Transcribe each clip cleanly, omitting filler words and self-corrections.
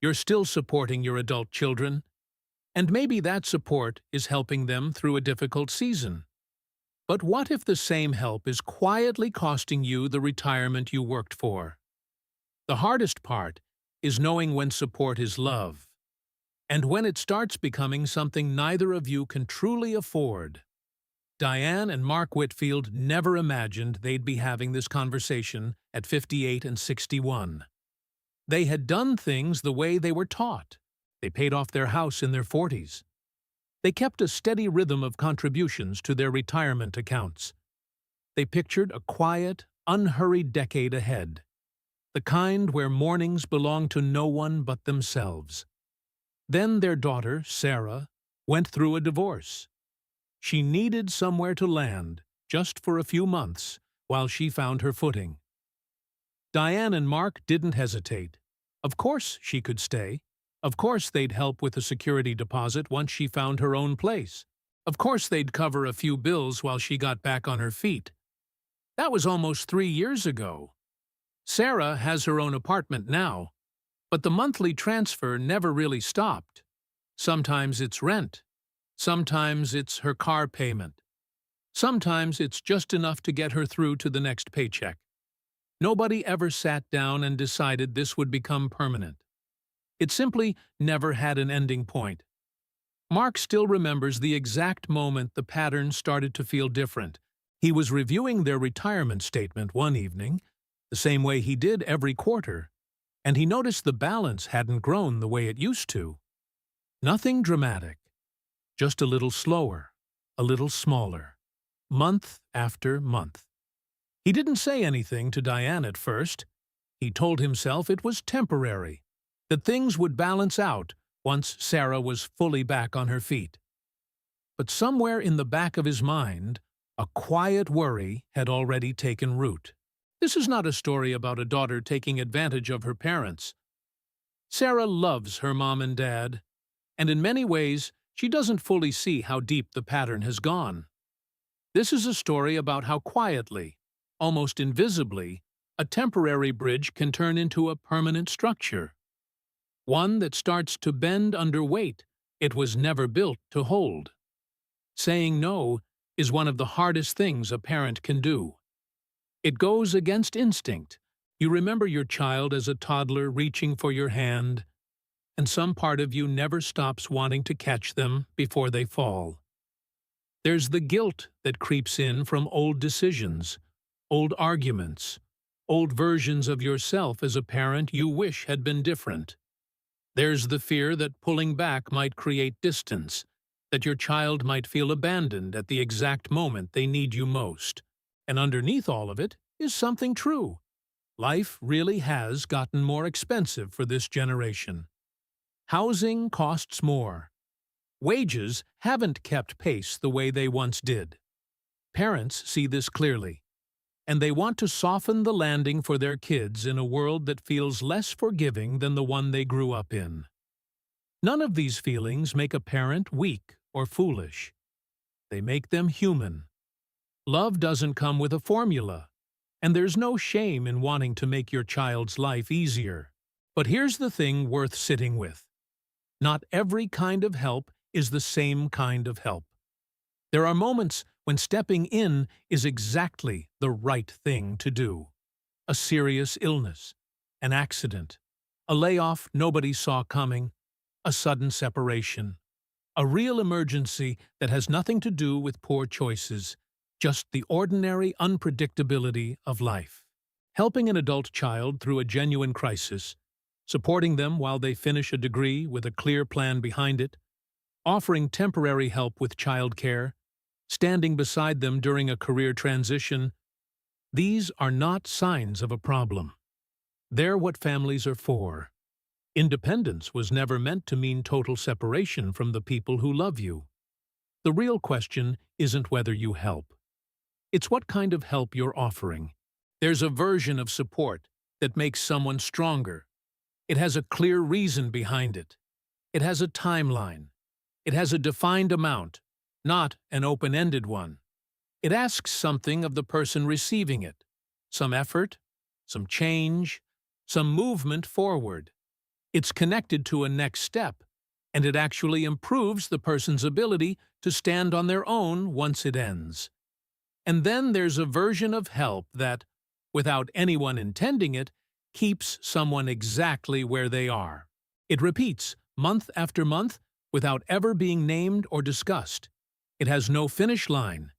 You're still supporting your adult children, and maybe that support is helping them through a difficult season. But what if the same help is quietly costing you the retirement you worked for? The hardest part is knowing when support is love, and when it starts becoming something neither of you can truly afford. Diane and Mark Whitfield never imagined they'd be having this conversation at 58 and 61. They had done things the way they were taught. They paid off their house in their 40s. They kept a steady rhythm of contributions to their retirement accounts. They pictured a quiet, unhurried decade ahead, the kind where mornings belong to no one but themselves. Then their daughter, Sarah, went through a divorce. She needed somewhere to land, just for a few months, while she found her footing. Diane and Mark didn't hesitate. Of course she could stay. Of course they'd help with a security deposit once she found her own place. Of course they'd cover a few bills while she got back on her feet. That was almost 3 years ago. Sarah has her own apartment now, but the monthly transfer never really stopped. Sometimes it's rent. Sometimes it's her car payment. Sometimes it's just enough to get her through to the next paycheck. Nobody ever sat down and decided this would become permanent. It simply never had an ending point. Mark still remembers the exact moment the pattern started to feel different. He was reviewing their retirement statement one evening, the same way he did every quarter, and he noticed the balance hadn't grown the way it used to. Nothing dramatic, just a little slower, a little smaller, month after month. He didn't say anything to Diane at first. He told himself it was temporary, that things would balance out once Sarah was fully back on her feet. But somewhere in the back of his mind, a quiet worry had already taken root. This is not a story about a daughter taking advantage of her parents. Sarah loves her mom and dad, and in many ways, she doesn't fully see how deep the pattern has gone. This is a story about how quietly, almost invisibly, a temporary bridge can turn into a permanent structure. One that starts to bend under weight it was never built to hold. Saying no is one of the hardest things a parent can do. It goes against instinct. You remember your child as a toddler reaching for your hand, and some part of you never stops wanting to catch them before they fall. There's the guilt that creeps in from old decisions, old arguments, old versions of yourself as a parent you wish had been different. There's the fear that pulling back might create distance, that your child might feel abandoned at the exact moment they need you most. And underneath all of it is something true. Life really has gotten more expensive for this generation. Housing costs more. Wages haven't kept pace the way they once did. Parents see this clearly, and they want to soften the landing for their kids in a world that feels less forgiving than the one they grew up in. None of these feelings make a parent weak or foolish. They make them human. Love doesn't come with a formula, and there's no shame in wanting to make your child's life easier. But here's the thing worth sitting with. Not every kind of help is the same kind of help. There are moments when stepping in is exactly the right thing to do. A serious illness, an accident, a layoff nobody saw coming, a sudden separation, a real emergency that has nothing to do with poor choices, just the ordinary unpredictability of life. Helping an adult child through a genuine crisis, supporting them while they finish a degree with a clear plan behind it, offering temporary help with childcare, standing beside them during a career transition, these are not signs of a problem. They're what families are for. Independence was never meant to mean total separation from the people who love you. The real question isn't whether you help. It's what kind of help you're offering. There's a version of support that makes someone stronger. It has a clear reason behind it. It has a timeline. It has a defined amount, not an open-ended one. It asks something of the person receiving it, some effort, some change, some movement forward. It's connected to a next step, and it actually improves the person's ability to stand on their own once it ends. And then there's a version of help that, without anyone intending it, keeps someone exactly where they are. It repeats month after month without ever being named or discussed. It has no finish line.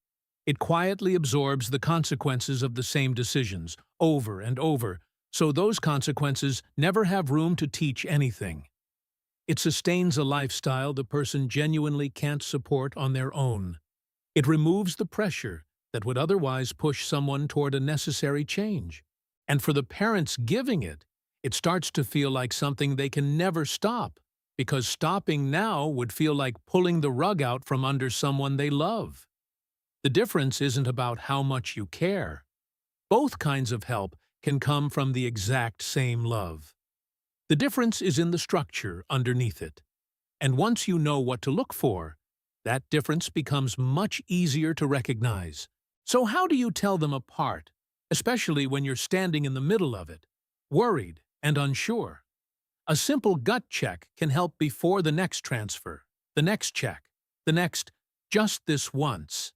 It quietly absorbs the consequences of the same decisions over and over, so those consequences never have room to teach anything. It sustains a lifestyle the person genuinely can't support on their own. It removes the pressure that would otherwise push someone toward a necessary change. And for the parents giving it, it starts to feel like something they can never stop, because stopping now would feel like pulling the rug out from under someone they love. The difference isn't about how much you care. Both kinds of help can come from the exact same love. The difference is in the structure underneath it. And once you know what to look for, that difference becomes much easier to recognize. So how do you tell them apart, especially when you're standing in the middle of it, worried and unsure? A simple gut check can help before the next transfer, the next check, the next, just this once.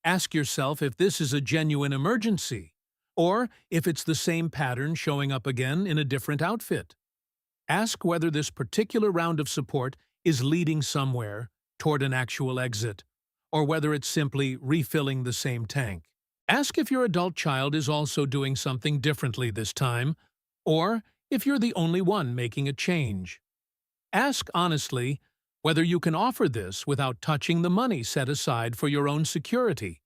Ask yourself if this is a genuine emergency, or if it's the same pattern showing up again in a different outfit. Ask whether this particular round of support is leading somewhere toward an actual exit, or whether it's simply refilling the same tank. Ask if your adult child is also doing something differently this time, or if you're the only one making a change. Ask honestly whether you can offer this without touching the money set aside for your own security.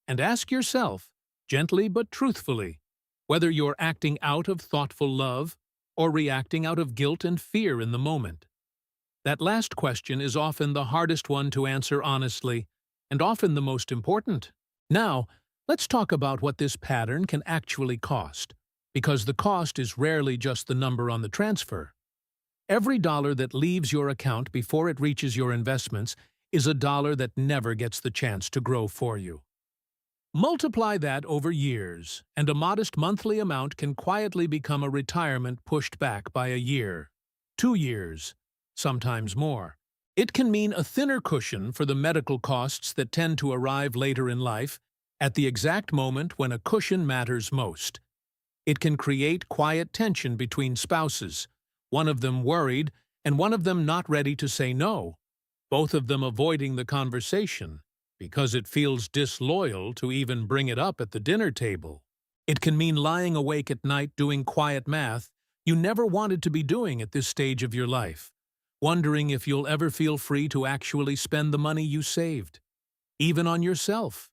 And ask yourself, gently but truthfully, whether you're acting out of thoughtful love or reacting out of guilt and fear in the moment. That last question is often the hardest one to answer honestly, and often the most important. Now, let's talk about what this pattern can actually cost, because the cost is rarely just the number on the transfer. Every dollar that leaves your account before it reaches your investments is a dollar that never gets the chance to grow for you. Multiply that over years, and a modest monthly amount can quietly become a retirement pushed back by a year, 2 years, sometimes more. It can mean a thinner cushion for the medical costs that tend to arrive later in life, at the exact moment when a cushion matters most. It can create quiet tension between spouses, one of them worried and one of them not ready to say no, both of them avoiding the conversation because it feels disloyal to even bring it up at the dinner table. It can mean lying awake at night doing quiet math you never wanted to be doing at this stage of your life, wondering if you'll ever feel free to actually spend the money you saved, even on yourself,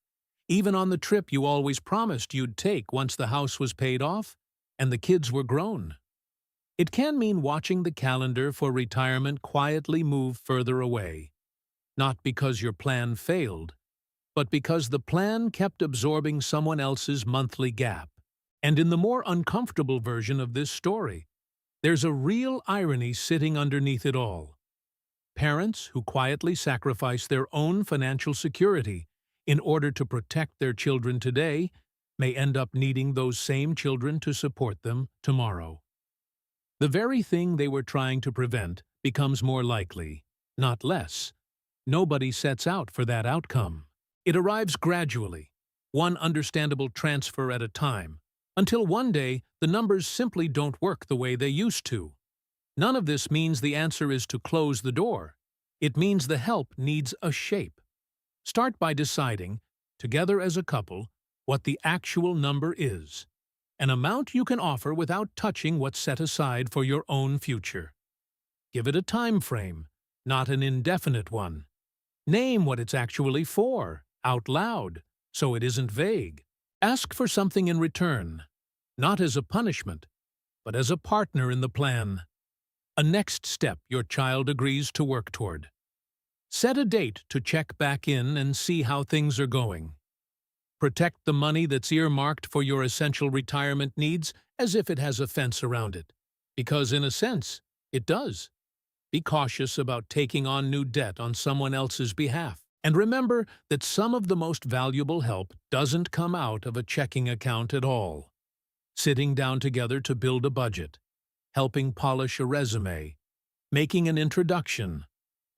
even on the trip you always promised you'd take once the house was paid off and the kids were grown. It can mean watching the calendar for retirement quietly move further away, not because your plan failed, but because the plan kept absorbing someone else's monthly gap. And in the more uncomfortable version of this story, there's a real irony sitting underneath it all. Parents who quietly sacrifice their own financial security in order to protect their children today may end up needing those same children to support them tomorrow. The very thing they were trying to prevent becomes more likely, not less. Nobody sets out for that outcome. It arrives gradually, one understandable transfer at a time, until one day the numbers simply don't work the way they used to. None of this means the answer is to close the door. It means the help needs a shape. Start by deciding, together as a couple, what the actual number is, an amount you can offer without touching what's set aside for your own future. Give it a time frame, not an indefinite one. Name what it's actually for, out loud, so it isn't vague. Ask for something in return, not as a punishment, but as a partner in the plan. A next step your child agrees to work toward. Set a date to check back in and see how things are going. Protect the money that's earmarked for your essential retirement needs as if it has a fence around it, because in a sense, it does. Be cautious about taking on new debt on someone else's behalf. And remember that some of the most valuable help doesn't come out of a checking account at all. Sitting down together to build a budget, helping polish a resume, making an introduction,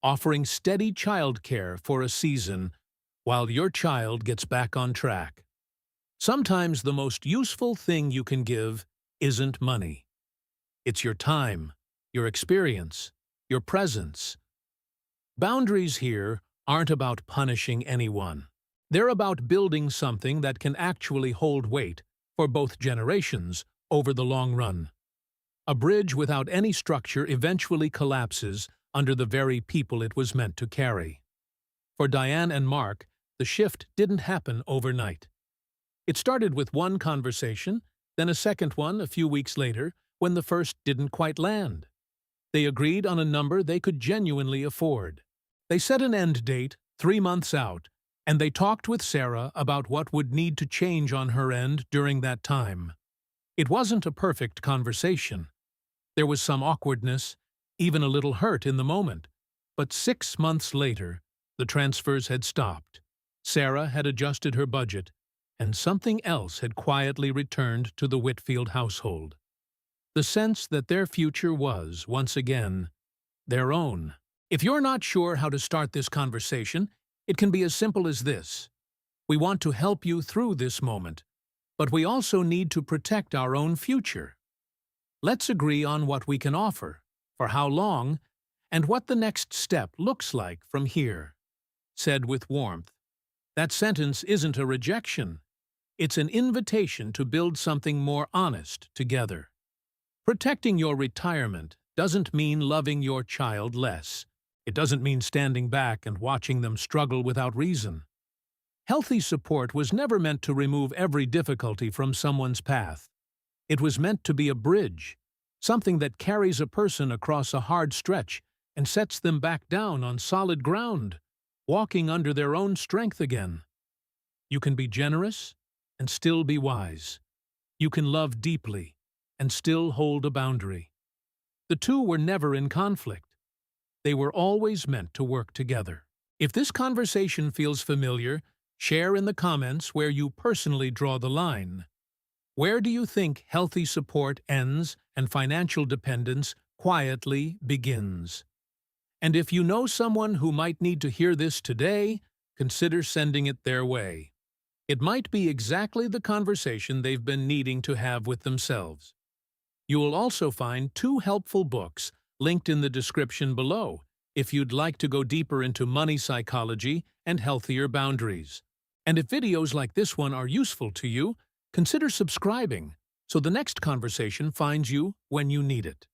offering steady childcare for a season while your child gets back on track. Sometimes the most useful thing you can give isn't money. It's your time, your experience, your presence. Boundaries here aren't about punishing anyone. They're about building something that can actually hold weight for both generations over the long run. A bridge without any structure eventually collapses under the very people it was meant to carry. For Diane and Mark, the shift didn't happen overnight. It started with one conversation, then a second one a few weeks later when the first didn't quite land. They agreed on a number they could genuinely afford. They set an end date 3 months out, and they talked with Sarah about what would need to change on her end during that time. It wasn't a perfect conversation. There was some awkwardness, even a little hurt in the moment. But 6 months later, the transfers had stopped. Sarah had adjusted her budget, and something else had quietly returned to the Whitfield household. The sense that their future was, once again, their own. If you're not sure how to start this conversation, it can be as simple as this. We want to help you through this moment, but we also need to protect our own future. Let's agree on what we can offer, for how long, and what the next step looks like from here. Said with warmth. That sentence isn't a rejection. It's an invitation to build something more honest together. Protecting your retirement doesn't mean loving your child less. It doesn't mean standing back and watching them struggle without reason. Healthy support was never meant to remove every difficulty from someone's path. It was meant to be a bridge, something that carries a person across a hard stretch and sets them back down on solid ground, walking under their own strength again. You can be generous and still be wise. You can love deeply and still hold a boundary. The two were never in conflict. They were always meant to work together. If this conversation feels familiar, share in the comments where you personally draw the line. Where do you think healthy support ends and financial dependence quietly begins? And if you know someone who might need to hear this today, consider sending it their way. It might be exactly the conversation they've been needing to have with themselves. You will also find 2 helpful books linked in the description below if you'd like to go deeper into money psychology and healthier boundaries. And if videos like this one are useful to you, consider subscribing so the next conversation finds you when you need it.